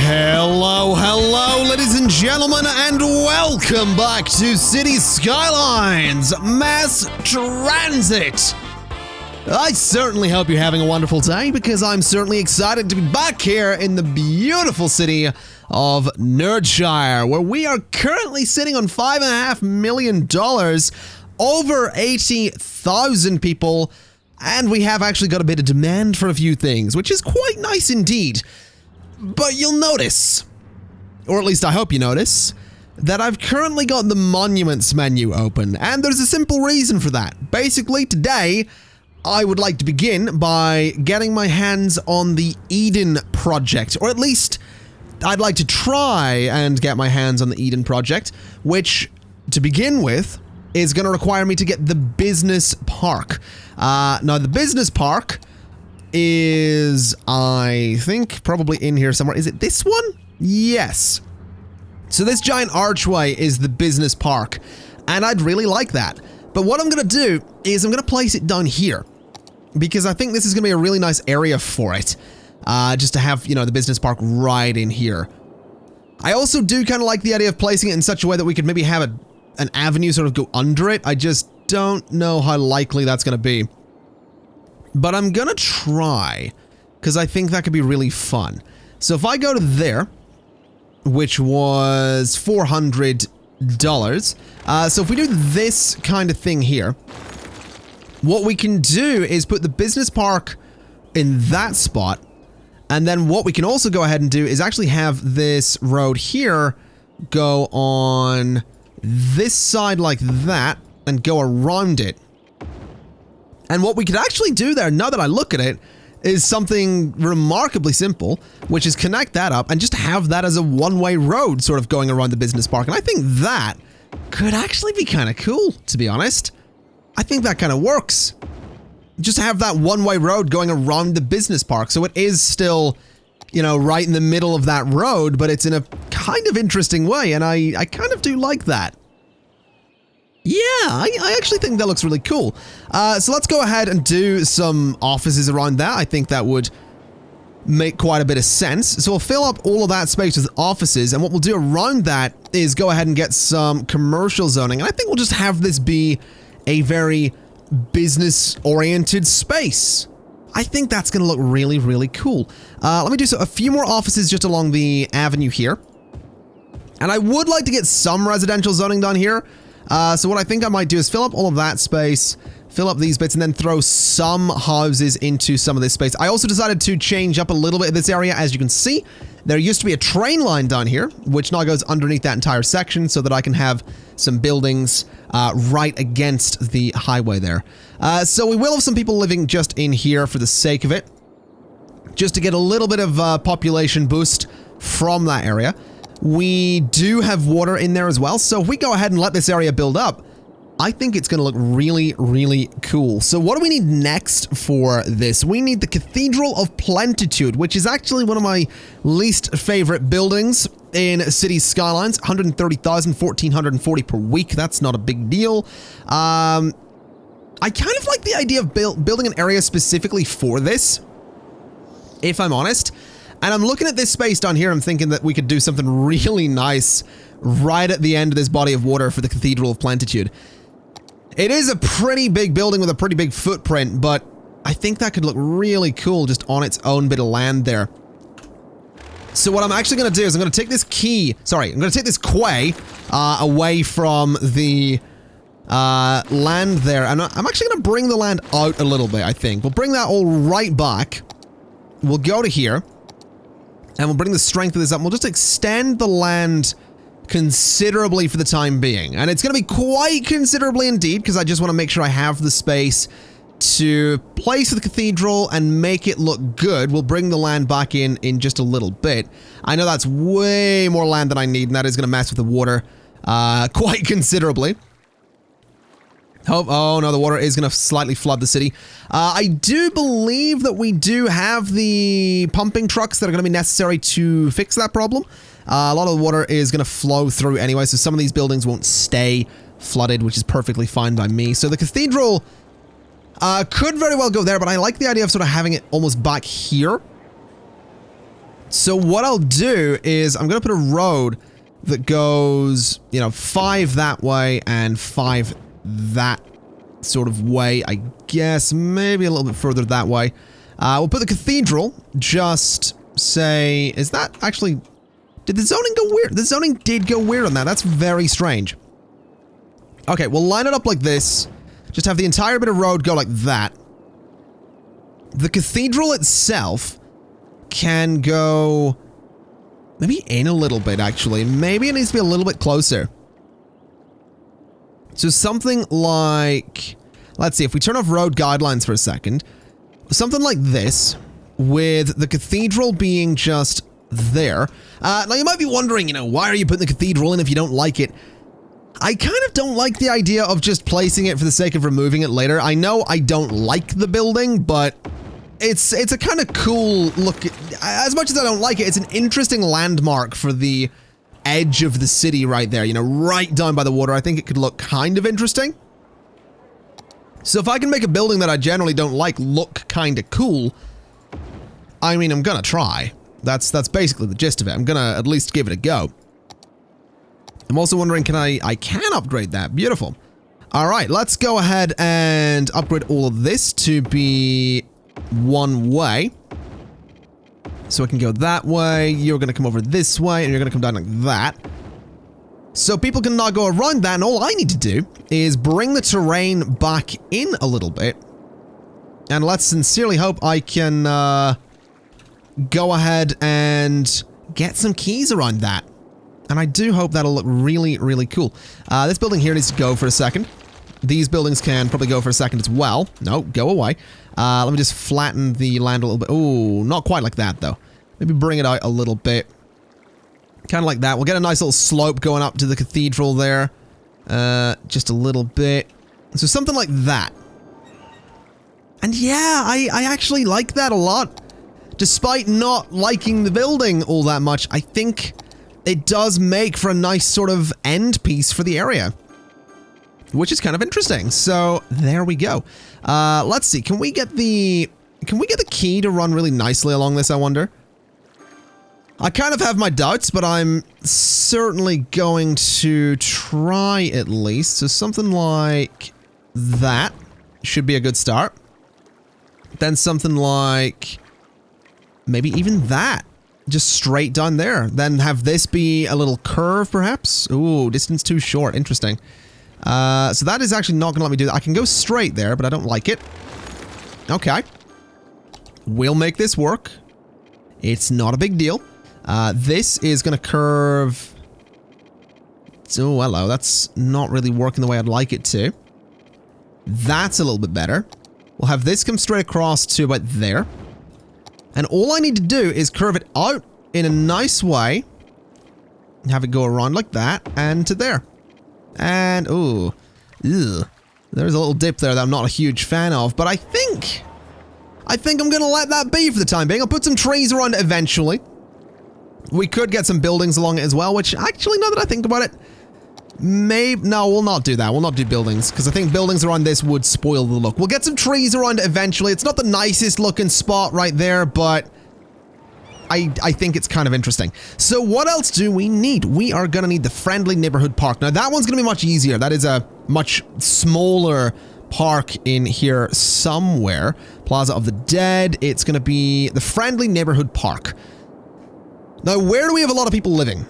Hello, ladies and gentlemen, and welcome back to City Skylines Mass Transit. I certainly hope you're having a wonderful day, because I'm certainly excited to be back here in the beautiful city of Nerdshire, where we are currently sitting on $5.5 million, over 80,000 people, and we have actually got a bit of demand for a few things, which is quite nice indeed. But you'll notice, or at least I hope you notice, that I've currently got the Monuments menu open, and there's a simple reason for that. Basically, today, I would like to begin by getting my hands on the Eden project, or at least I'd like to try and get my hands on the Eden project, which, to begin with, is going to require me to get the business park. Now, the business park is, I think, probably in here somewhere. Is it this one? Yes. So this giant archway is the business park, and I'd really like that. But what I'm going to do is I'm going to place it down here, because I think this is going to be a really nice area for it. Just to have, you know, the business park right in here. I also do kind of like the idea of placing it in such a way that we could maybe have an avenue sort of go under it. I just don't know how likely that's going to be. But I'm going to try, because I think that could be really fun. So if I go to there, which was $400, so if we do this kind of thing here, what we can do is put the business park in that spot, and then what we can also go ahead and do is actually have this road here go on this side like that, and go around it. And what we could actually do there, now that I look at it, is something remarkably simple, which is connect that up and just have that as a one-way road sort of going around the business park. And I think that could actually be kind of cool, to be honest. I think that kind of works. Just have that one-way road going around the business park. So it is still, you know, right in the middle of that road, but it's in a kind of interesting way. And I kind of do like that. Yeah, I actually think that looks really cool. So let's go ahead and do some offices around that. I think that would make quite a bit of sense. So we'll fill up all of that space with offices, and what we'll do around that is go ahead and get some commercial zoning. And I think we'll just have this be a very business-oriented space. I think that's going to look really, really cool. Let me do a few more offices just along the avenue here. And I would like to get some residential zoning done here. So what I think I might do is fill up all of that space, fill up these bits, and then throw some houses into some of this space. I also decided to change up a little bit of this area. As you can see, there used to be a train line down here, which now goes underneath that entire section so that I can have some buildings right against the highway there. So we will have some people living just in here for the sake of it, just to get a little bit of population boost from that area. We do have water in there as well, so if we go ahead and let this area build up, I think it's going to look really, really cool. So what do we need next for this? We need the Cathedral of Plenitude, which is actually one of my least favorite buildings in City Skylines. 130,000, 1,440 per week. That's not a big deal. I kind of like the idea of building an area specifically for this, if I'm honest. And I'm looking at this space down here, I'm thinking that we could do something really nice right at the end of this body of water for the Cathedral of Plenitude. It is a pretty big building with a pretty big footprint, but I think that could look really cool just on its own bit of land there. So what I'm actually going to do is I'm going to take this quay away from the land there, and I'm actually going to bring the land out a little bit, I think. We'll bring that all right back. We'll go to here. And we'll bring the strength of this up, and we'll just extend the land considerably for the time being. And it's going to be quite considerably indeed, because I just want to make sure I have the space to place the cathedral and make it look good. We'll bring the land back in just a little bit. I know that's way more land than I need, and that is going to mess with the water quite considerably. Oh no, the water is going to slightly flood the city. I do believe that we do have the pumping trucks that are going to be necessary to fix that problem. A lot of the water is going to flow through anyway, so some of these buildings won't stay flooded, which is perfectly fine by me. So the cathedral could very well go there, but I like the idea of sort of having it almost back here. So what I'll do is I'm going to put a road that goes, 5 that way and 5 that sort of way, I guess. Maybe a little bit further that way. We'll put the cathedral, just say, is that actually, did the zoning go weird? The zoning did go weird on that. That's very strange. Okay, we'll line it up like this. Just have the entire bit of road go like that. The cathedral itself can go maybe in a little bit, actually. Maybe it needs to be a little bit closer. So something like, let's see, if we turn off road guidelines for a second, something like this, with the cathedral being just there. Now you might be wondering, why are you putting the cathedral in if you don't like it? I kind of don't like the idea of just placing it for the sake of removing it later. I know I don't like the building, but it's a kind of cool look. As much as I don't like it, it's an interesting landmark for the edge of the city right there, right down by the water. I think it could look kind of interesting. So if I can make a building that I generally don't like look kind of cool, I mean, I'm gonna try. That's basically the gist of it. I'm gonna at least give it a go. I'm also wondering, I can upgrade that. Beautiful. All right, let's go ahead and upgrade all of this to be one way. So I can go that way, you're gonna come over this way, and you're gonna come down like that. So people can now go around that, and all I need to do is bring the terrain back in a little bit. And let's sincerely hope I can go ahead and get some keys around that. And I do hope that'll look really, really cool. This building here needs to go for a second. These buildings can probably go for a second as well. No, go away. Let me just flatten the land a little bit. Ooh, not quite like that, though. Maybe bring it out a little bit. Kind of like that. We'll get a nice little slope going up to the cathedral there. Just a little bit. So something like that. And yeah, I actually like that a lot. Despite not liking the building all that much, I think it does make for a nice sort of end piece for the area. Which is kind of interesting. So there we go. Let's see. Can we get the key to run really nicely along this, I wonder? I kind of have my doubts, but I'm certainly going to try at least. So something like that should be a good start. Then something like maybe even that. Just straight down there. Then have this be a little curve, perhaps? Ooh, distance too short. Interesting. So that is actually not going to let me do that. I can go straight there, but I don't like it. Okay. We'll make this work. It's not a big deal. This is going to curve. Oh, hello. That's not really working the way I'd like it to. That's a little bit better. We'll have this come straight across to about there. And all I need to do is curve it out in a nice way. Have it go around like that and to there. And, ooh, ugh. There's a little dip there that I'm not a huge fan of, but I think I'm going to let that be for the time being. I'll put some trees around it eventually. We could get some buildings along it as well, which actually, now that I think about it, no, we'll not do that. We'll not do buildings, because I think buildings around this would spoil the look. We'll get some trees around it eventually. It's not the nicest looking spot right there, but I think it's kind of interesting. So what else do we need? We are going to need the friendly neighborhood park. Now that one's going to be much easier. That is a much smaller park in here somewhere. Plaza of the Dead. It's going to be the friendly neighborhood park. Now where do we have a lot of people living?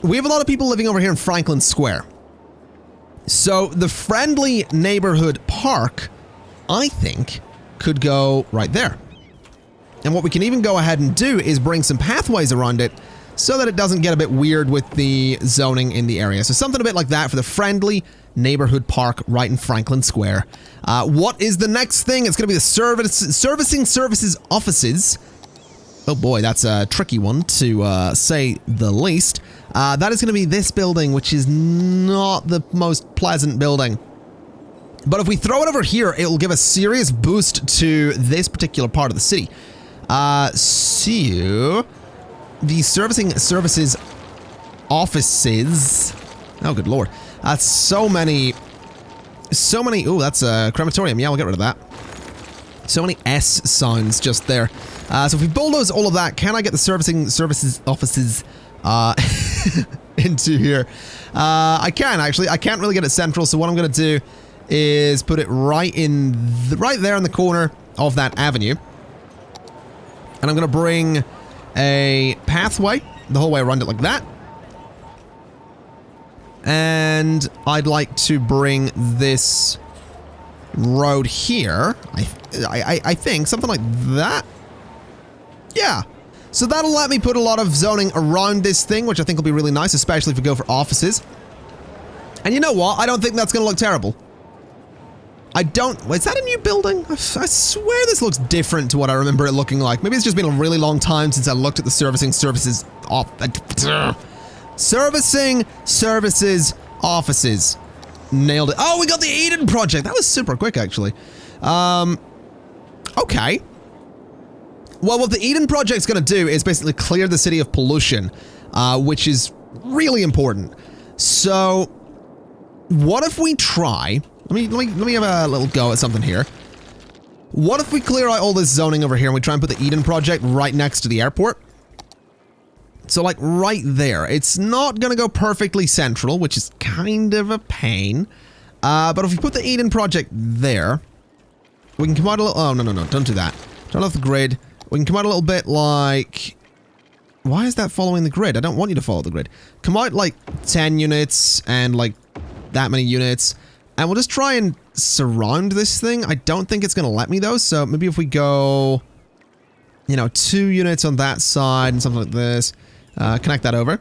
We have a lot of people living over here in Franklin Square. So the friendly neighborhood park, I think, could go right there. And what we can even go ahead and do is bring some pathways around it so that it doesn't get a bit weird with the zoning in the area. So something a bit like that for the friendly neighborhood park right in Franklin Square. What is the next thing? It's going to be the servicing services offices. Oh boy, that's a tricky one to say the least. That is going to be this building, which is not the most pleasant building. But if we throw it over here, it will give a serious boost to this particular part of the city. So the servicing services offices. Oh, good lord. That's so many. Ooh, that's a crematorium. Yeah, we'll get rid of that. So many S sounds just there. So if we bulldoze all of that, can I get the services offices into here? I can actually. I can't really get it central, so what I'm going to do is put it right there in the corner of that avenue. And I'm going to bring a pathway the whole way around it like that. And I'd like to bring this road here. I think something like that. Yeah. So that'll let me put a lot of zoning around this thing, which I think will be really nice, especially if we go for offices. And you know what? I don't think that's going to look terrible. I don't... Is that a new building? I swear this looks different to what I remember it looking like. Maybe it's just been a really long time since I looked at the services offices. Nailed it. Oh, we got the Eden project. That was super quick, actually. Okay. Well, what the Eden project's going to do is basically clear the city of pollution, which is really important. So, what if we try... Let me have a little go at something here. What if we clear out all this zoning over here and we try and put the Eden project right next to the airport? So like right there. It's not going to go perfectly central, which is kind of a pain. But if we put the Eden project there, we can come out a little... Oh, no, don't do that. Turn off the grid. We can come out a little bit like... Why is that following the grid? I don't want you to follow the grid. Come out like 10 units and like that many units. And we'll just try and surround this thing. I don't think it's going to let me though. So maybe if we go, you know, 2 units on that side and something like this. Connect that over.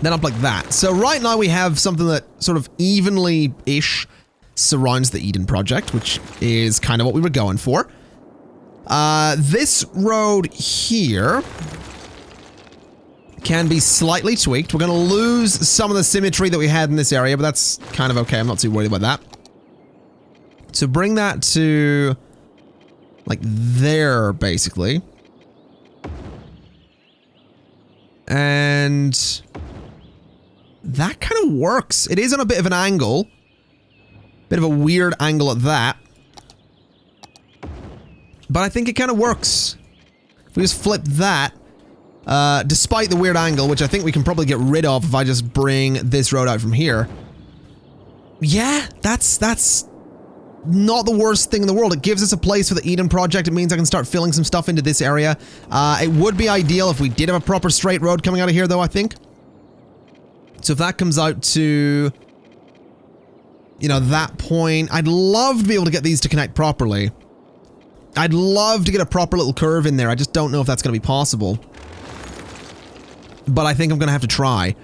Then up like that. So right now we have something that sort of evenly-ish surrounds the Eden project, which is kind of what we were going for. This road here can be slightly tweaked. We're going to lose some of the symmetry that we had in this area, but that's kind of okay. I'm not too worried about that. So bring that to like there, basically. And that kind of works. It is on a bit of an angle. Bit of a weird angle at that. But I think it kind of works. If we just flip that, despite the weird angle, which I think we can probably get rid of if I just bring this road out from here. Yeah, that's not the worst thing in the world. It gives us a place for the Eden project. It means I can start filling some stuff into this area. It would be ideal if we did have a proper straight road coming out of here, though, I think. So if that comes out to, you know, that point, I'd love to be able to get these to connect properly. I'd love to get a proper little curve in there. I just don't know if that's going to be possible. But I think I'm going to have to try.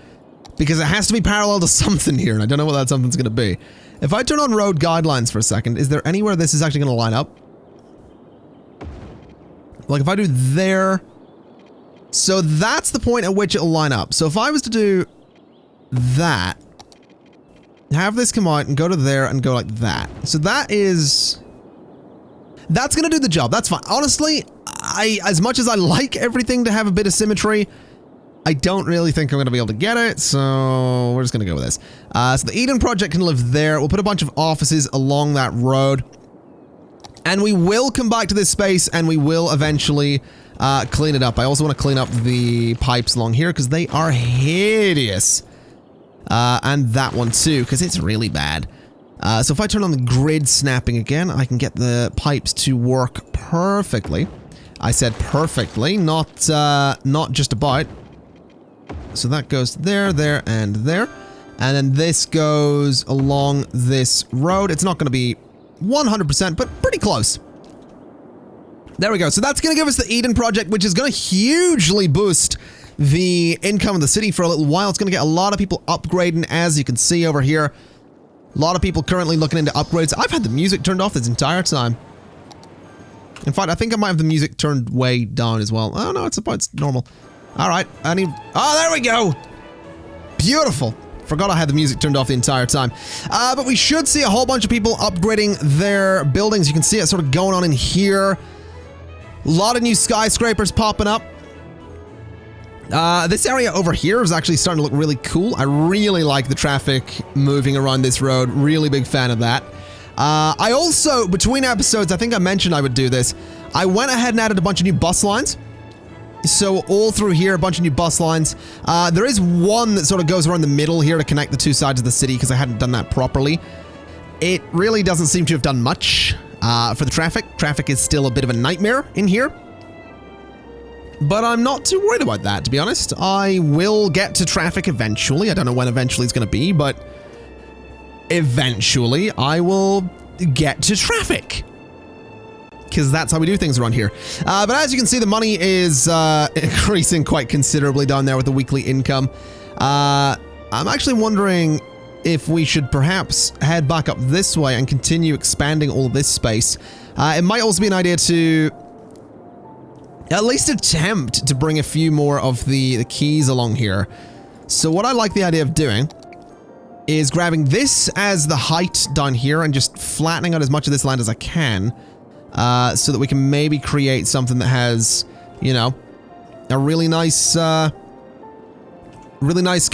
Because it has to be parallel to something here, and I don't know what that something's going to be. If I turn on road guidelines for a second, is there anywhere this is actually going to line up? Like if I do there... So that's the point at which it'll line up. So if I was to do that, have this come out and go to there and go like that. So that is... That's going to do the job. That's fine. Honestly, as much as I like everything to have a bit of symmetry, I don't really think I'm going to be able to get it, so we're just going to go with this. So the Eden project can live there. We'll put a bunch of offices along that road. And we will come back to this space, and we will eventually clean it up. I also want to clean up the pipes along here, because they are hideous. And that one too, because it's really bad. So if I turn on the grid snapping again, I can get the pipes to work perfectly. I said perfectly, not just about. So that goes there, there, and there. And then this goes along this road. It's not going to be 100%, but pretty close. There we go. So that's going to give us the Eden project, which is going to hugely boost the income of the city for a little while. It's going to get a lot of people upgrading, as you can see over here. A lot of people currently looking into upgrades. I've had the music turned off this entire time. In fact, I think I might have the music turned way down as well. Oh no, it's normal. All right, oh, there we go. Beautiful. Forgot I had the music turned off the entire time. But we should see a whole bunch of people upgrading their buildings. You can see it sort of going on in here. A lot of new skyscrapers popping up. This area over here is actually starting to look really cool. I really like the traffic moving around this road. Really big fan of that. I also, between episodes, I think I mentioned I would do this. I went ahead and added a bunch of new bus lines. So all through here, a bunch of new bus lines. There is one that sort of goes around the middle here to connect the two sides of the city because I hadn't done that properly. It really doesn't seem to have done much for the traffic. Traffic is still a bit of a nightmare in here. But I'm not too worried about that, to be honest. I will get to traffic eventually. I don't know when eventually it's going to be, but eventually I will get to traffic. Because that's how we do things around here. But as you can see, the money is increasing quite considerably down there with the weekly income. I'm actually wondering if we should perhaps head back up this way and continue expanding all of this space. It might also be an idea to at least attempt to bring a few more of the keys along here. So what I like the idea of doing is grabbing this as the height down here and just flattening out as much of this land as I can, so that we can maybe create something that has, you know, a really nice kind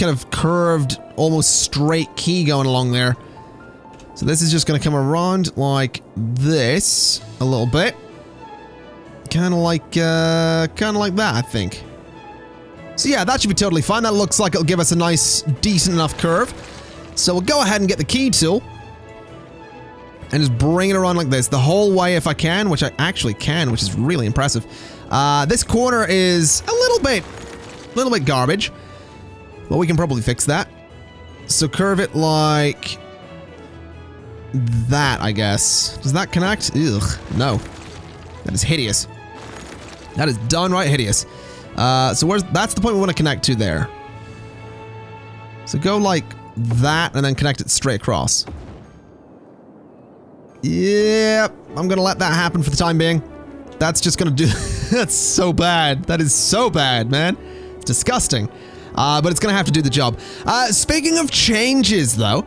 of curved, almost straight key going along there. So this is just going to come around like this a little bit. Kind of like that, I think. So yeah, that should be totally fine. That looks like it'll give us a nice, decent enough curve. So we'll go ahead and get the key tool and just bring it around like this the whole way if I can, which I actually can, which is really impressive. This corner is a little bit garbage, but we can probably fix that. So curve it like that, I guess. Does that connect? Ugh, no. That is hideous. That is downright hideous. So that's the point we want to connect to there. So go like that and then connect it straight across. Yep, I'm gonna let that happen for the time being. That's just gonna do... That's so bad. That is so bad, man. It's disgusting. But it's gonna have to do the job. Speaking of changes, though,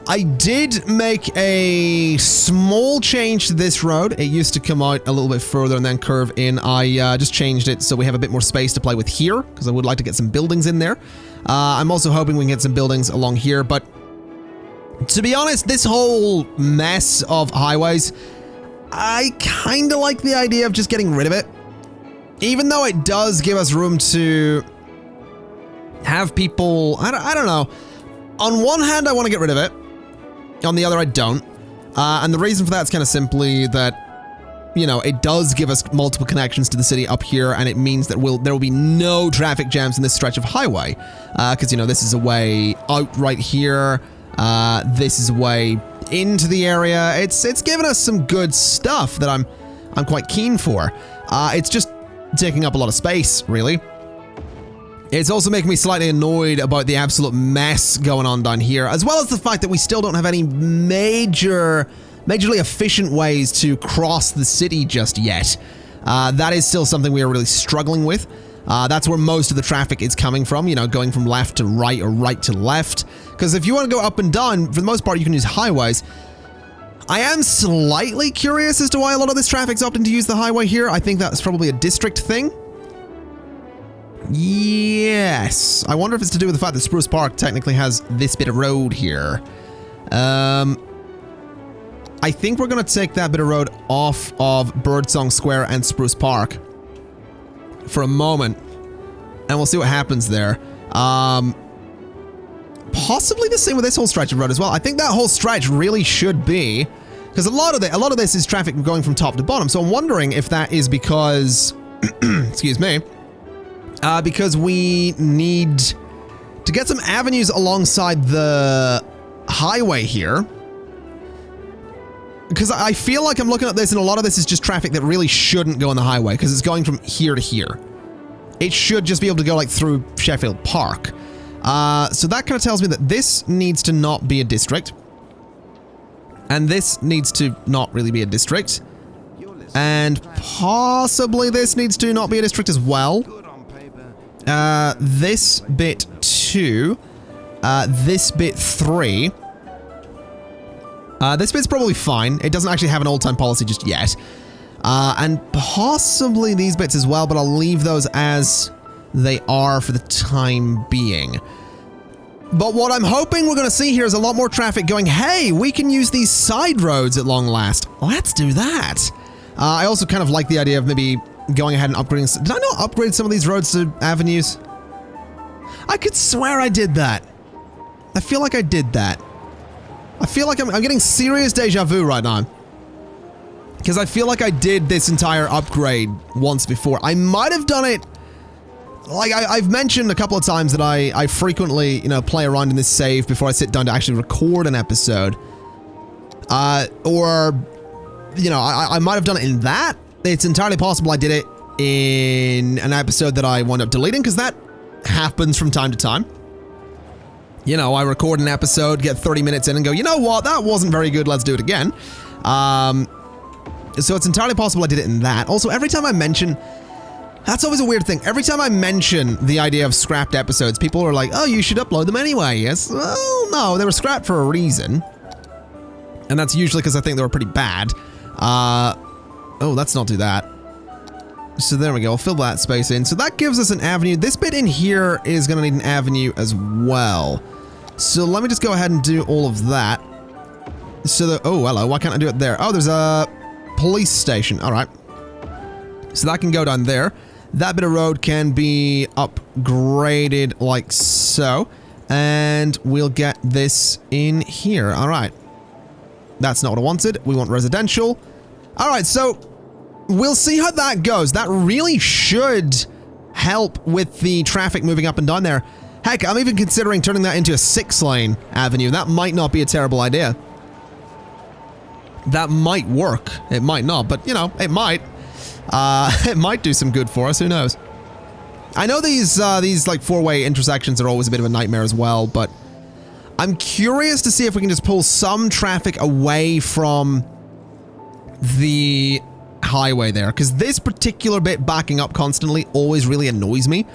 I did make a small change to this road. It used to come out a little bit further and then curve in. I just changed it so we have a bit more space to play with here, because I would like to get some buildings in there. I'm also hoping we can get some buildings along here, but to be honest, this whole mess of highways, I kind of like the idea of just getting rid of it. Even though it does give us room to have people... I don't know. On one hand, I want to get rid of it. On the other, I don't. And the reason for that is kind of simply that, you know, it does give us multiple connections to the city up here, and it means that there will be no traffic jams in this stretch of highway. Because, you know, this is a way out right here. This is a way into the area. It's given us some good stuff that I'm quite keen for. It's just taking up a lot of space, really. It's also making me slightly annoyed about the absolute mess going on down here, as well as the fact that we still don't have any majorly efficient ways to cross the city just yet. That is still something we are really struggling with. That's where most of the traffic is coming from, you know, going from left to right or right to left. Because if you want to go up and down, for the most part, you can use highways. I am slightly curious as to why a lot of this traffic's opting to use the highway here. I think that's probably a district thing. Yes. I wonder if it's to do with the fact that Spruce Park technically has this bit of road here. I think we're going to take that bit of road off of Birdsong Square and Spruce Park for a moment, and we'll see what happens there. Possibly the same with this whole stretch of road as well. I think that whole stretch really should be, because a lot of this is traffic going from top to bottom. So I'm wondering if that is because, excuse me, because we need to get some avenues alongside the highway here. Because I feel like I'm looking at this and a lot of this is just traffic that really shouldn't go on the highway because it's going from here to here. It should just be able to go like through Sheffield Park. So that kind of tells me that this needs to not be a district. And this needs to not really be a district. And possibly this needs to not be a district as well. This bit 2. This bit 3. This bit's probably fine. It doesn't actually have an old time policy just yet. And possibly these bits as well, but I'll leave those as they are for the time being. But what I'm hoping we're going to see here is a lot more traffic going, hey, we can use these side roads at long last. Let's do that. I also kind of like the idea of maybe going ahead and upgrading. Did I not upgrade some of these roads to avenues? I could swear I did that. I feel like I did that. I feel like I'm getting serious deja vu right now. Because I feel like I did this entire upgrade once before. I might have done it. Like, I've mentioned a couple of times that I frequently, you know, play around in this save before I sit down to actually record an episode. Or, you know, I might have done it in that. It's entirely possible I did it in an episode that I wound up deleting, because that happens from time to time. You know, I record an episode, get 30 minutes in and go, you know what, that wasn't very good, let's do it again. So it's entirely possible I did it in that. Also, every time I mention... That's always a weird thing. Every time I mention the idea of scrapped episodes, people are like, oh, you should upload them anyway. Yes. Well, no, they were scrapped for a reason. And that's usually because I think they were pretty bad. Oh, let's not do that. So there we go. I'll fill that space in. So that gives us an avenue. This bit in here is going to need an avenue as well. So let me just go ahead and do all of that. So that, oh, hello. Why can't I do it there? Oh, there's a police station. All right. So that can go down there. That bit of road can be upgraded like so. And we'll get this in here. All right. That's not what I wanted. We want residential. All right, so we'll see how that goes. That really should help with the traffic moving up and down there. Heck, I'm even considering turning that into a 6-lane avenue. That might not be a terrible idea. That might work. It might not, but, you know, it might. It might do some good for us. Who knows? I know these like 4-way intersections are always a bit of a nightmare as well, but I'm curious to see if we can just pull some traffic away from the highway there, because this particular bit backing up constantly always really annoys me.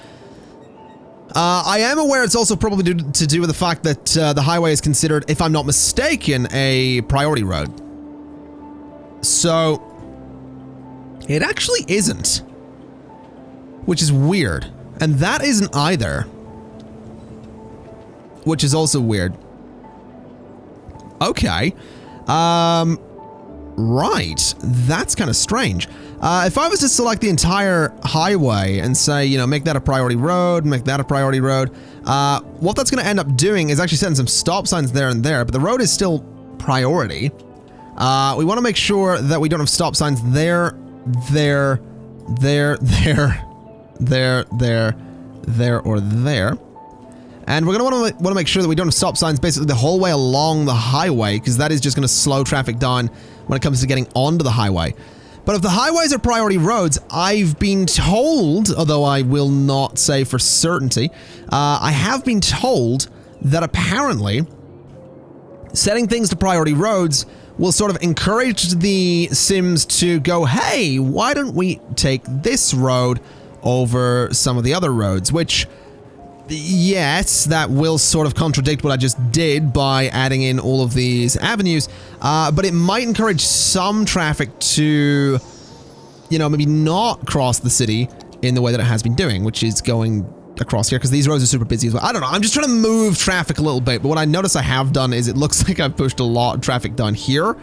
I am aware it's also probably to do with the fact that the highway is considered, if I'm not mistaken, a priority road. So it actually isn't, which is weird. And that isn't either, which is also weird. Okay. Right. That's kind of strange. If I was to select the entire highway and say, you know, make that a priority road, make that a priority road, what that's going to end up doing is actually setting some stop signs there and there, but the road is still priority. We want to make sure that we don't have stop signs there, or there. And we're going to want to make sure that we don't have stop signs basically the whole way along the highway, because that is just going to slow traffic down when it comes to getting onto the highway. But if the highways are priority roads, I've been told, although I will not say for certainty, I have been told that apparently setting things to priority roads will sort of encourage the Sims to go, hey, why don't we take this road over some of the other roads, which, yes, that will sort of contradict what I just did by adding in all of these avenues, but it might encourage some traffic to, you know, maybe not cross the city in the way that it has been doing, which is going across here, because these roads are super busy as well. I don't know, I'm just trying to move traffic a little bit, but what I notice I have done is it looks like I've pushed a lot of traffic down here.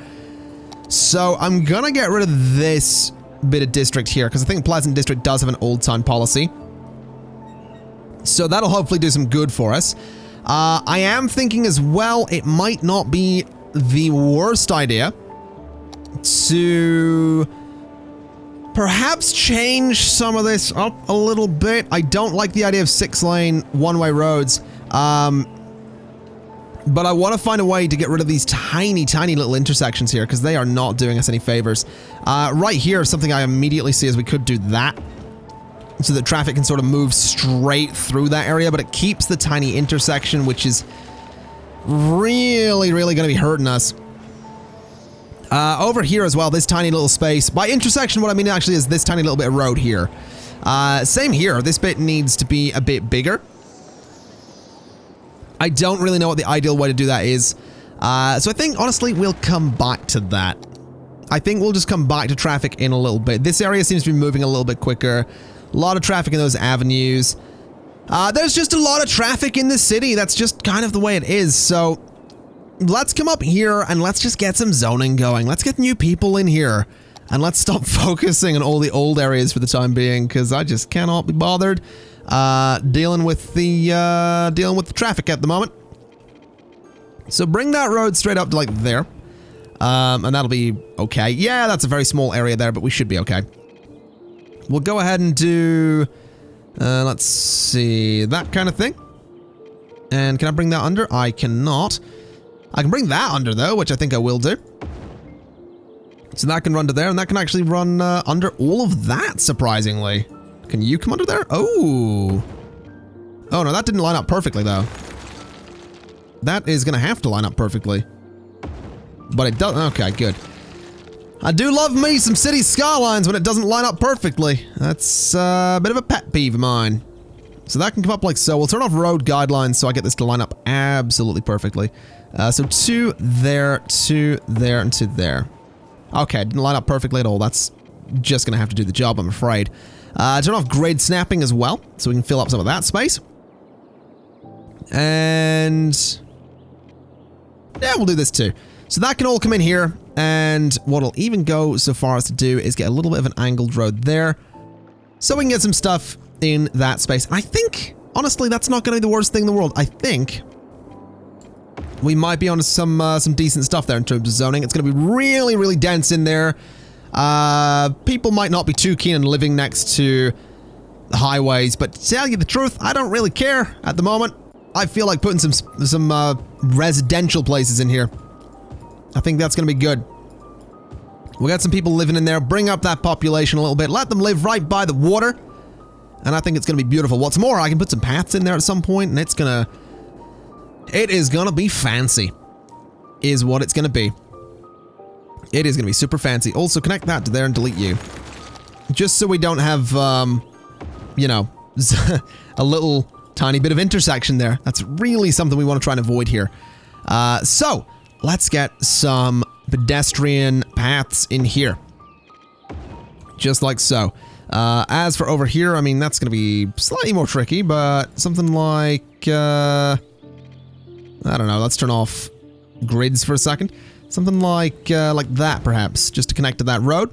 So I'm gonna get rid of this bit of district here, because I think Pleasant District does have an old town policy. So that'll hopefully do some good for us. I am thinking as well, it might not be the worst idea to perhaps change some of this up a little bit. I don't like the idea of 6-lane one-way roads, but I want to find a way to get rid of these tiny, tiny little intersections here, because they are not doing us any favors. Right here is something I immediately see as we could do that, so that traffic can sort of move straight through that area, but it keeps the tiny intersection, which is really, really going to be hurting us. Over here as well, this tiny little space. By intersection, what I mean actually is this tiny little bit of road here. Same here. This bit needs to be a bit bigger. I don't really know what the ideal way to do that is. So I think, honestly, we'll come back to that. I think we'll just come back to traffic in a little bit. This area seems to be moving a little bit quicker. A lot of traffic in those avenues. There's just a lot of traffic in the city. That's just kind of the way it is. So let's come up here and let's just get some zoning going. Let's get new people in here and let's stop focusing on all the old areas for the time being, because I just cannot be bothered dealing with the traffic at the moment. So bring that road straight up to like there. And that'll be okay. Yeah, that's a very small area there, but we should be okay. We'll go ahead and do, let's see, that kind of thing. And can I bring that under? I cannot. I can bring that under though, which I think I will do. So that can run to there, and that can actually run under all of that, surprisingly. Can you come under there? Oh. Oh no, that didn't line up perfectly though. That is gonna have to line up perfectly. But it does. Okay, good. I do love me some city skylines when it doesn't line up perfectly. That's a bit of a pet peeve of mine. So that can come up like so. We'll turn off road guidelines so I get this to line up absolutely perfectly. So 2 there, 2 there, and 2 there. Okay, didn't line up perfectly at all. That's just gonna have to do the job, I'm afraid. Turn off grade snapping as well, so we can fill up some of that space. And yeah, we'll do this too. So that can all come in here, and what'll even go so far as to do is get a little bit of an angled road there, so we can get some stuff in that space. I think, honestly, that's not going to be the worst thing in the world. I think we might be onto some decent stuff there in terms of zoning. It's going to be really, really dense in there. People might not be too keen on living next to the highways, but to tell you the truth, I don't really care at the moment. I feel like putting some residential places in here. I think that's going to be good. We'll get some people living in there, bring up that population a little bit, let them live right by the water, and I think it's going to be beautiful. What's more, I can put some paths in there at some point, and it is going to be fancy, is what it's going to be. It is going to be super fancy. Also, connect that to there and delete you. Just so we don't have, you know, a little tiny bit of intersection there. That's really something we want to try and avoid here. So let's get some pedestrian paths in here. Just like so. As for over here, I mean, that's going to be slightly more tricky, but something like, I don't know, let's turn off grids for a second. Something like that, perhaps, just to connect to that road.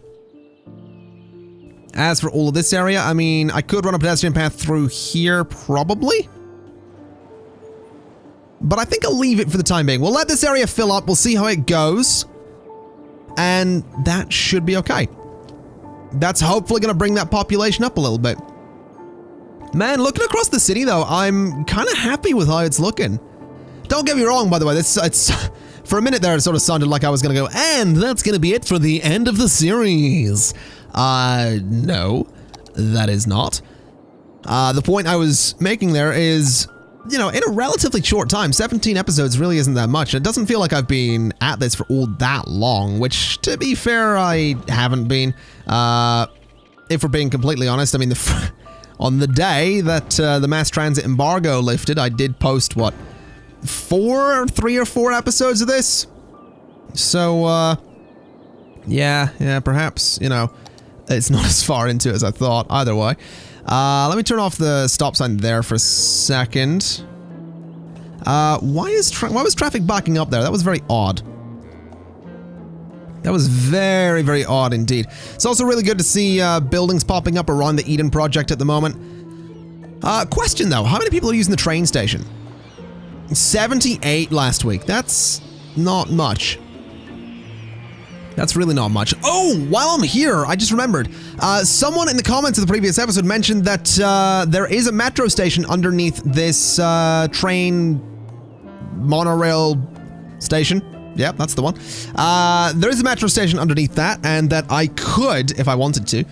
As for all of this area, I mean, I could run a pedestrian path through here, probably. But I think I'll leave it for the time being. We'll let this area fill up, we'll see how it goes. And that should be okay. That's hopefully going to bring that population up a little bit. Man, looking across the city, though, I'm kind of happy with how it's looking. Don't get me wrong, by the way, it's for a minute there, it sort of sounded like I was going to go, and that's going to be it for the end of the series. No, that is not. The point I was making there is, you know, in a relatively short time, 17 episodes really isn't that much. It doesn't feel like I've been at this for all that long, which, to be fair, I haven't been. If we're being completely honest, I mean, on the day that the mass transit embargo lifted, I did post, what, 3 or 4 episodes of this? So, yeah, perhaps, you know, it's not as far into it as I thought, either way. Let me turn off the stop sign there for a second. Why was traffic backing up there? That was very odd. That was very, very odd indeed. It's also really good to see buildings popping up around the Eden project at the moment. Question though, how many people are using the train station? 78 last week. That's not much. That's really not much. Oh, while I'm here, I just remembered. Someone in the comments of the previous episode mentioned that there is a metro station underneath this train monorail station. Yep, that's the one. There is a metro station underneath that, and that I could, if I wanted to,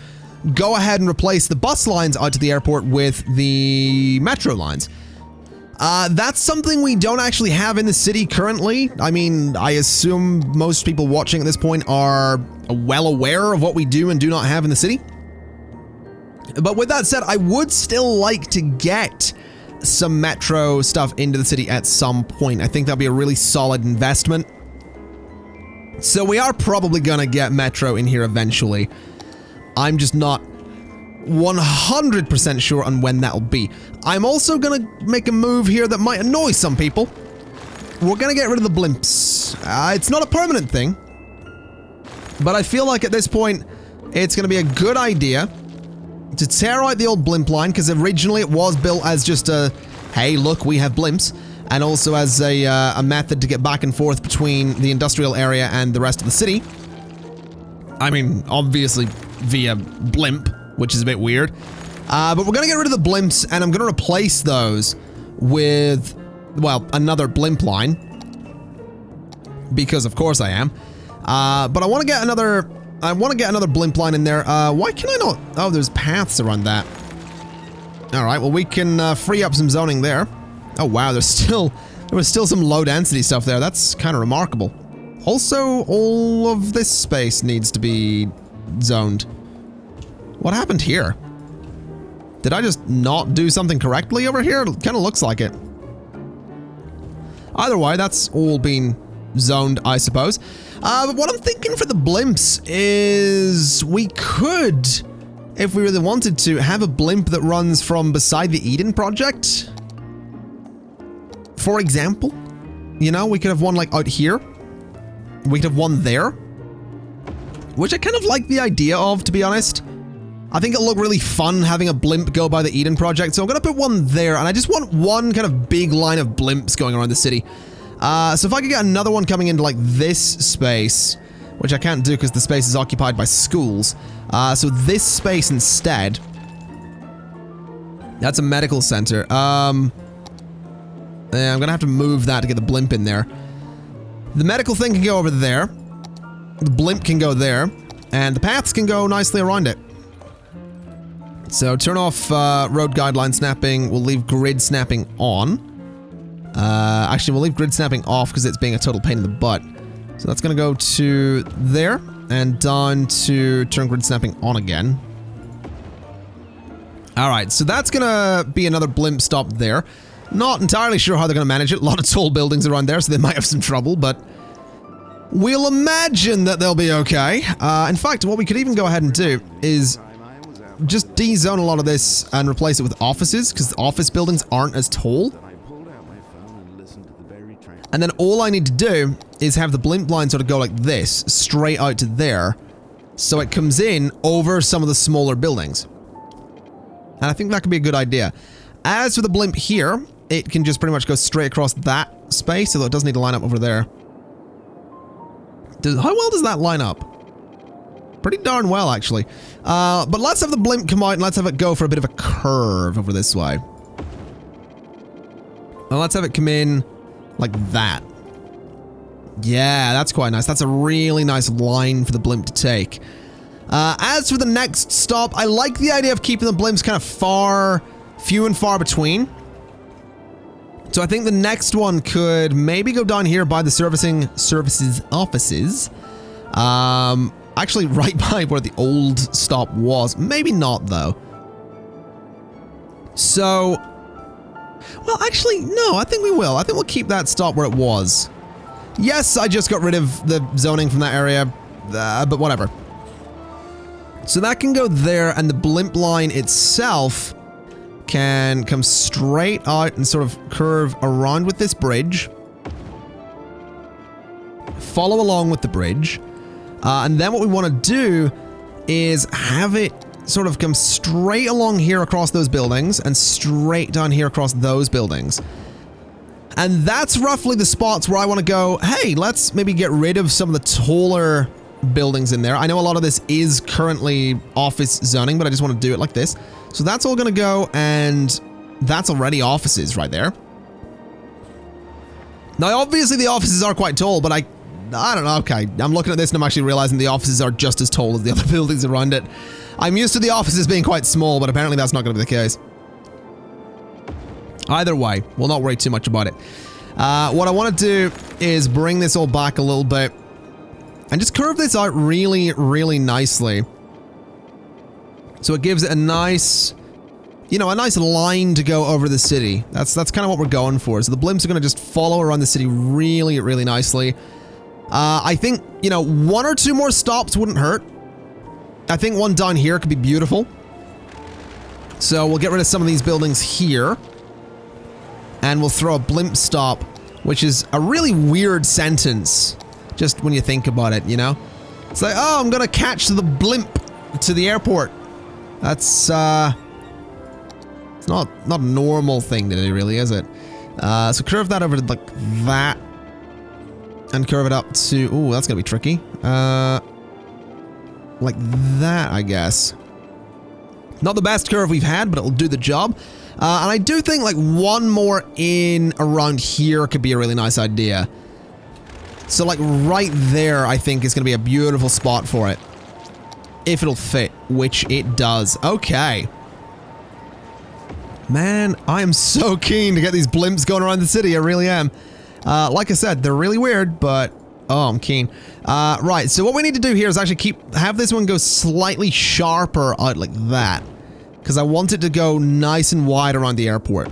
go ahead and replace the bus lines out to the airport with the metro lines. That's something we don't actually have in the city currently. I mean, I assume most people watching at this point are well aware of what we do and do not have in the city. But with that said, I would still like to get some metro stuff into the city at some point. I think that'll be a really solid investment. So we are probably gonna get metro in here eventually. I'm just not 100% sure on when that'll be. I'm also gonna make a move here that might annoy some people. We're gonna get rid of the blimps. It's not a permanent thing, but I feel like at this point, it's gonna be a good idea to tear out the old blimp line, because originally it was built as just a, hey, look, we have blimps, and also as a method to get back and forth between the industrial area and the rest of the city. I mean, obviously via blimp, which is a bit weird. But we're gonna get rid of the blimps, and I'm gonna replace those with, well, another blimp line. Because of course I am. But I want to get another blimp line in there. Why can I not? Oh, there's paths around that. Alright, well we can free up some zoning there. Oh wow, there was still some low density stuff there. That's kind of remarkable. Also, all of this space needs to be zoned. What happened here? Did I just not do something correctly over here? It kind of looks like it. Either way, that's all been zoned, I suppose. But what I'm thinking for the blimps is we could, if we really wanted to, have a blimp that runs from beside the Eden project. For example, you know, we could have one like out here. We could have one there. Which I kind of like the idea of, to be honest. I think it'll look really fun having a blimp go by the Eden project, so I'm gonna put one there, and I just want one kind of big line of blimps going around the city. So if I could get another one coming into like this space, which I can't do because the space is occupied by schools. So this space instead. That's a medical center. Yeah, I'm gonna have to move that to get the blimp in there. The medical thing can go over there. The blimp can go there. And the paths can go nicely around it. So turn off road guideline snapping. We'll leave grid snapping on. Actually, we'll leave grid snapping off because it's being a total pain in the butt. So that's going to go to there and down to turn grid snapping on again. Alright, so that's going to be another blimp stop there. Not entirely sure how they're going to manage it. A lot of tall buildings around there, so they might have some trouble, but we'll imagine that they'll be okay. In fact, what we could even go ahead and do is just de-zone a lot of this and replace it with offices, because office buildings aren't as tall. And then all I need to do is have the blimp line sort of go like this, straight out to there, so it comes in over some of the smaller buildings. And I think that could be a good idea. As for the blimp here, it can just pretty much go straight across that space, although it does need to line up over there. How well does that line up? Pretty darn well, actually. But let's have the blimp come out and let's have it go for a bit of a curve over this way. And let's have it come in like that. Yeah, that's quite nice. That's a really nice line for the blimp to take. As for the next stop, I like the idea of keeping the blimps kind of few and far between. So I think the next one could maybe go down here by the services offices. Actually right by where the old stop was. Maybe not though. So, well actually no, I think we will. I think we'll keep that stop where it was. Yes, I just got rid of the zoning from that area, but whatever. So that can go there, and the blimp line itself can come straight out and sort of curve around with this bridge. Follow along with the bridge. And then what we want to do is have it sort of come straight along here across those buildings and straight down here across those buildings. And that's roughly the spots where I want to go, hey, let's maybe get rid of some of the taller buildings in there. I know a lot of this is currently office zoning, but I just want to do it like this. So that's all going to go, and that's already offices right there. Now, obviously the offices are quite tall, but I don't know, okay. I'm looking at this and I'm actually realizing the offices are just as tall as the other buildings around it. I'm used to the offices being quite small, but apparently that's not going to be the case. Either way, we'll not worry too much about it. What I want to do is bring this all back a little bit and just curve this out really, really nicely. So it gives it a nice, you know, a nice line to go over the city. That's kind of what we're going for. So the blimps are going to just follow around the city really, really nicely. I think, you know, one or two more stops wouldn't hurt. I think one down here could be beautiful. So we'll get rid of some of these buildings here. And we'll throw a blimp stop, which is a really weird sentence. Just when you think about it, you know? It's like, oh, I'm gonna catch the blimp to the airport. That's, it's not a normal thing to do, really, is it? So curve that over to, like, that. And curve it up to, ooh, that's gonna be tricky. Like that, I guess. Not the best curve we've had, but it'll do the job. And I do think, like, one more in around here could be a really nice idea. So, like, right there, I think, is gonna be a beautiful spot for it. If it'll fit, which it does. Okay. Man, I am so keen to get these blimps going around the city, I really am. Like I said, they're really weird, but oh, I'm keen. Right, so what we need to do here is actually have this one go slightly sharper out like that. Because I want it to go nice and wide around the airport.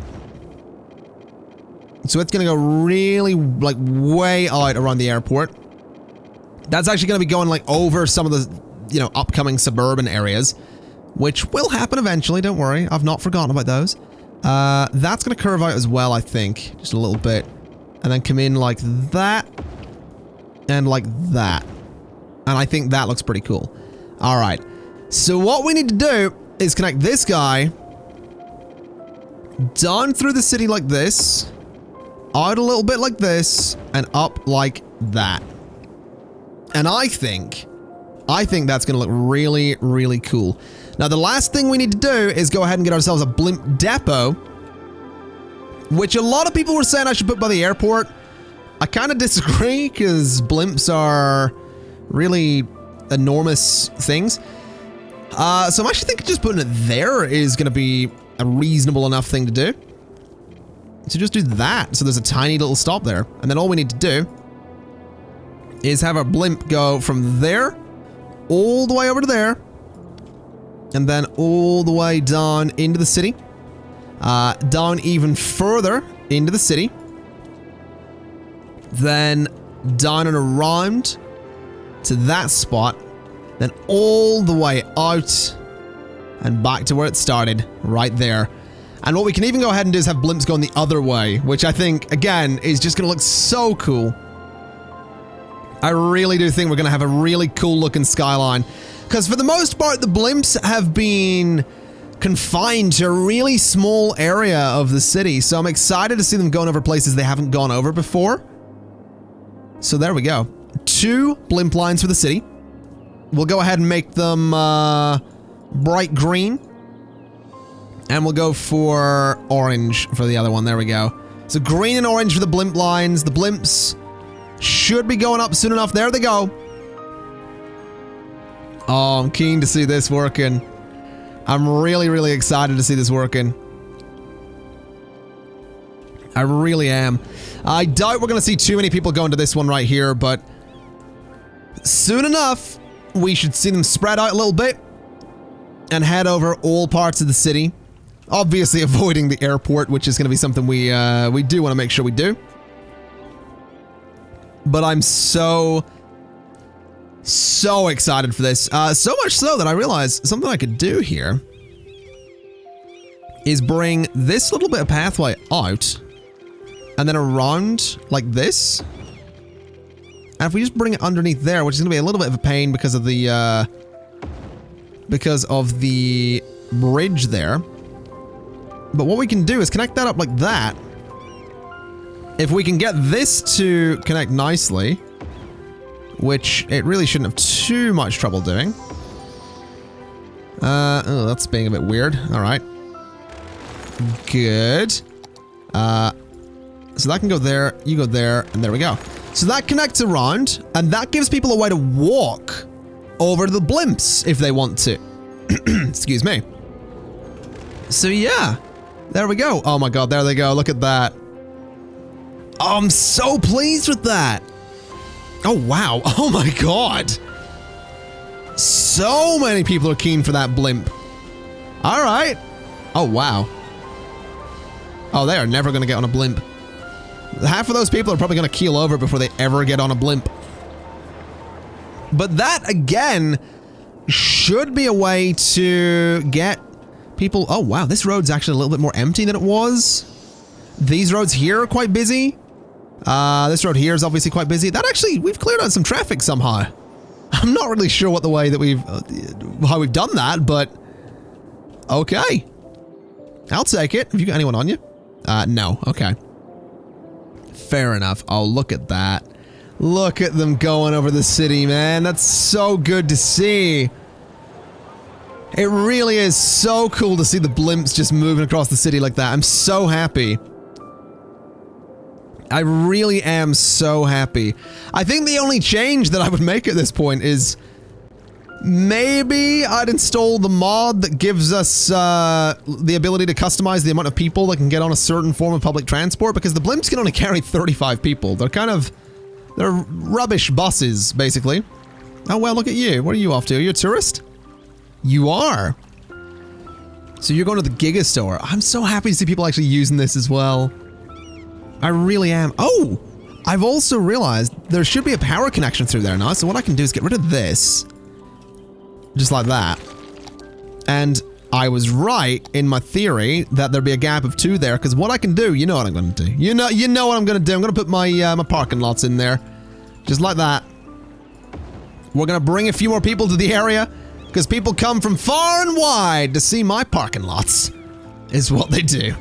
So it's going to go really, like, way out around the airport. That's actually going to be going, like, over some of the, you know, upcoming suburban areas. Which will happen eventually, don't worry. I've not forgotten about those. That's going to curve out as well, I think. Just a little bit. And then come in like that. And like that. And I think that looks pretty cool. Alright. So what we need to do is connect this guy down through the city like this, out a little bit like this, and up like that. And I think that's going to look really, really cool. Now, the last thing we need to do is go ahead and get ourselves a blimp depot, which a lot of people were saying I should put by the airport. I kind of disagree, because blimps are really enormous things. So I'm actually thinking just putting it there is going to be a reasonable enough thing to do. So just do that. So there's a tiny little stop there. And then all we need to do is have our blimp go from there all the way over to there. And then all the way down into the city. Down even further into the city. Then down and around to that spot. Then all the way out and back to where it started, right there. And what we can even go ahead and do is have blimps going the other way, which I think, again, is just going to look so cool. I really do think we're going to have a really cool looking skyline. Because for the most part, the blimps have been confined to a really small area of the city. So I'm excited to see them going over places they haven't gone over before. So there we go. 2 blimp lines for the city. We'll go ahead and make them bright green. And we'll go for orange for the other one. There we go. So green and orange for the blimp lines. The blimps should be going up soon enough. There they go. Oh, I'm keen to see this working. I'm really, really excited to see this working. I really am. I doubt we're going to see too many people going to this one right here, but soon enough, we should see them spread out a little bit and head over all parts of the city. Obviously avoiding the airport, which is going to be something we do want to make sure we do. But I'm so excited for this. So much so that I realized something I could do here is bring this little bit of pathway out and then around like this. And if we just bring it underneath there, which is going to be a little bit of a pain because of the bridge there. But what we can do is connect that up like that. If we can get this to connect nicely, which it really shouldn't have too much trouble doing. Oh, that's being a bit weird. All right. Good. So that can go there, you go there, and there we go. So that connects around, and that gives people a way to walk over to the blimps if they want to. Excuse me. So yeah, there we go. Oh my god, there they go. Look at that. Oh, I'm so pleased with that. Oh wow. Oh my god. So many people are keen for that blimp. All right. Oh wow. Oh, they are never going to get on a blimp. Half of those people are probably going to keel over before they ever get on a blimp. But that, again, should be a way to get People, oh wow, this road's actually a little bit more empty than it was. These roads here are quite busy. This road here is obviously quite busy. That actually, we've cleared out some traffic somehow. I'm not really sure what the way that how we've done that, but okay. I'll take it. Have you got anyone on you? No. Okay. Fair enough. Oh, look at that. Look at them going over the city, man. That's so good to see. It really is so cool to see the blimps just moving across the city like that. I'm so happy. I really am so happy. I think the only change that I would make at this point is maybe I'd install the mod that gives us the ability to customize the amount of people that can get on a certain form of public transport, because the blimps can only carry 35 people. They're rubbish buses, basically. Oh, well, look at you. What are you off to? Are you a tourist? You are. So you're going to the Giga Store. I'm so happy to see people actually using this as well. I really am. Oh, I've also realized there should be a power connection through there now. So what I can do is get rid of this. Just like that. And I was right in my theory that there'd be a gap of 2 there, because what I can do, you know what I'm going to do. You know what I'm going to do. I'm going to put my my parking lots in there. Just like that. We're going to bring a few more people to the area, because people come from far and wide to see my parking lots, is what they do.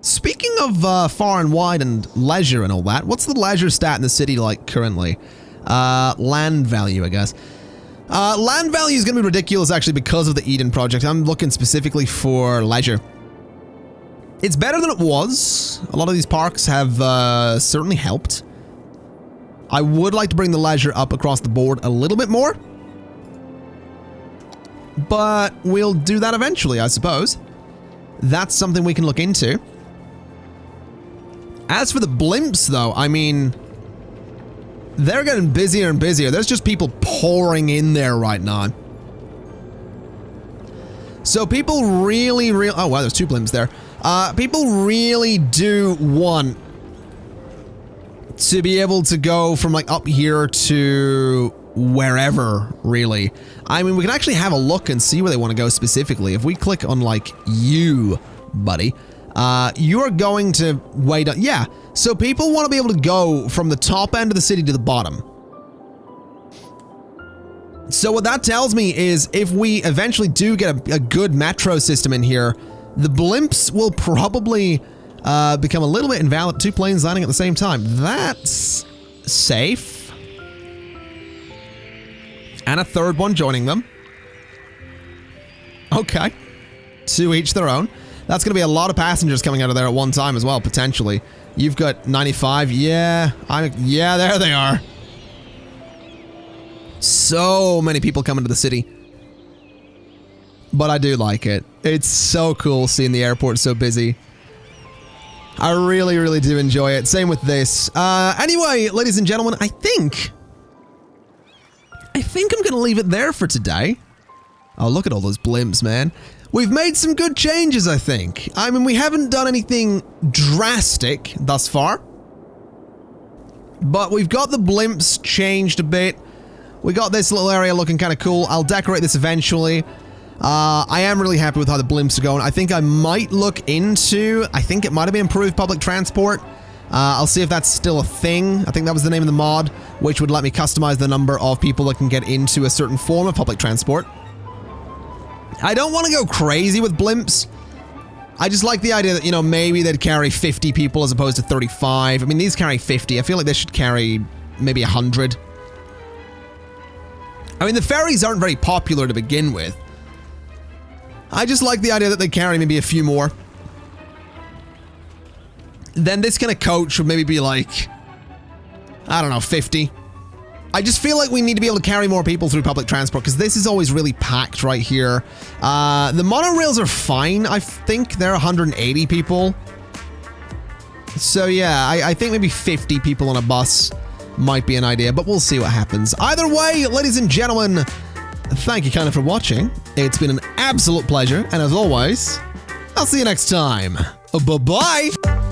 Speaking of far and wide and leisure and all that, what's the leisure stat in the city like currently? Land value, I guess. Land value is going to be ridiculous actually because of the Eden project. I'm looking specifically for leisure. It's better than it was. A lot of these parks have certainly helped. I would like to bring the leisure up across the board a little bit more. But we'll do that eventually, I suppose. That's something we can look into. As for the blimps, though, I mean, they're getting busier and busier. There's just people pouring in there right now. So people really, oh wow, there's 2 blimps there. People really do want to be able to go from like up here to wherever, really. I mean, we can actually have a look and see where they want to go specifically. If we click on like you, buddy, you are going to way down. Yeah, so people want to be able to go from the top end of the city to the bottom. So what that tells me is if we eventually do get a good metro system in here, the blimps will probably become a little bit invalid. 2 planes landing at the same time. That's safe. And a 3rd one joining them. Okay. 2 each their own. That's going to be a lot of passengers coming out of there at one time as well, potentially. You've got 95. Yeah, yeah, there they are. So many people coming to the city. But I do like it. It's so cool seeing the airport so busy. I really, really do enjoy it. Same with this. Anyway, ladies and gentlemen, I think I'm going to leave it there for today. Oh, look at all those blimps, man. We've made some good changes, I think. I mean, we haven't done anything drastic thus far. But we've got the blimps changed a bit. We got this little area looking kind of cool. I'll decorate this eventually. I am really happy with how the blimps are going. I think I might look into, I think it might have been improved public transport. I'll see if that's still a thing. I think that was the name of the mod, which would let me customize the number of people that can get into a certain form of public transport. I don't want to go crazy with blimps. I just like the idea that, you know, maybe they'd carry 50 people as opposed to 35. I mean, these carry 50. I feel like they should carry maybe 100. I mean, the ferries aren't very popular to begin with. I just like the idea that they carry maybe a few more. Then this kind of coach would maybe be like, I don't know, 50. I just feel like we need to be able to carry more people through public transport because this is always really packed right here. The monorails are fine. I think they're 180 people. So yeah, I think maybe 50 people on a bus might be an idea, but we'll see what happens. Either way, ladies and gentlemen, thank you kind of for watching. It's been an absolute pleasure, and as always, I'll see you next time. Bye-bye!